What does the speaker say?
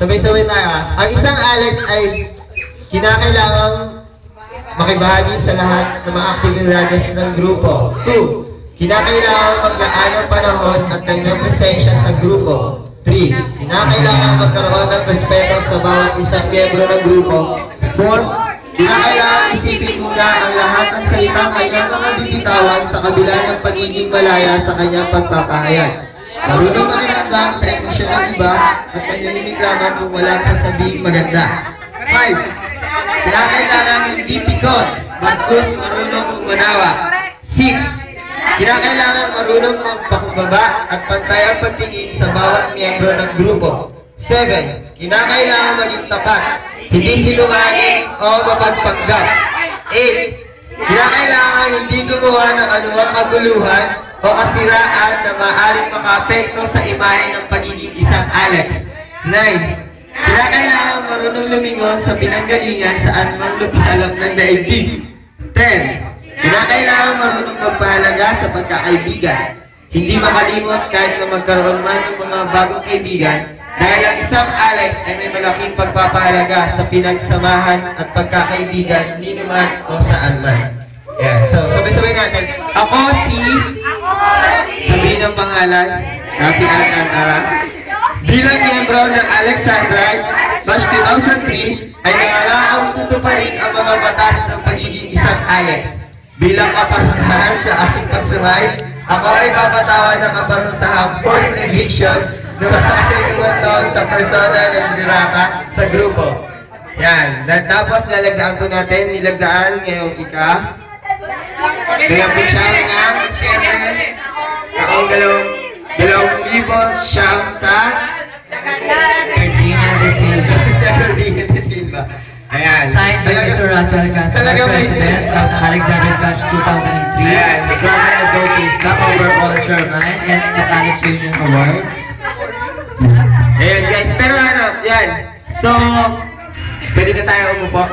Sabay-sabay tayo ha. Ang isang Alex ay kinakailangang makibahagi sa lahat ng mga aktibidades ng grupo. 2. Kinakailangang maglaan ng panahon at kanyang presensya sa grupo. 3. Kinakailangan magkaroon ng respeto sa bawat isang miyembro ng grupo. 4. Kinakailangan isipin muna ang lahat ng salitang kanyang mga bibitawan sa kabila ng pagiging malaya sa kanyang pagpapahayag. Marunong makiramdam sa emosyon ng iba at mahilimig lamang kung walang sasabing maganda. 5. Kinakailangan hindi pikon, bagkus marunong umunawa. 6. Kinakailangan marunong magpakumbaba at pantay ang pagtingin sa bawat miyembro ng grupo. 7. Kinakailangan maging tapat, hindi sinungaling o mapagpanggap. 8. Kinakailangan hindi gumawa ng anumang kaguluhan o kasiraan na maaaring makaapekto sa imahe ng pagiging isang Alex. 9. Kinakailangan marunong lumingon sa pinanggalingan saan man lupalam ng daigdig. 10. Kinakailangan marunong magpahalaga sa pagkakaibigan. Hindi makalimot kahit na magkaroon man ng mga bagong kaibigan dahil ang isang Alex ay may malaking pagpapahalaga sa pinagsamahan at pagkakaibigan ni naman o saan man. Yan. So, sabay-sabay natin. Ako si... Sabihin ang pangalan, Rafi Alcantara. Bilang miyembro ng Alexandrite, batch 2003, ay nangangakong tutuparin ang mga batas ng pagiging isang Alex. Bilang kaparusahan sa aking pagsumay, ako ay papatawan ng kaparusahang forced eviction na maaaring 1 taon sa persona ng dirata sa grupo. Yan. Tapos lalagdaan po natin, nilagdaan ngayong ika. Kaya po siya ng siyempre, taong 2,000 siyang sa Ferdinand de Silva. Ayan. Signed by Mr. Rafi Alcantara, President of Alexandrite Batch 2003. Ayan. The class is showcased the overall chairman and the Alex Union Award. Ayan guys, pero ano, yan. So, pwede na tayo umupo.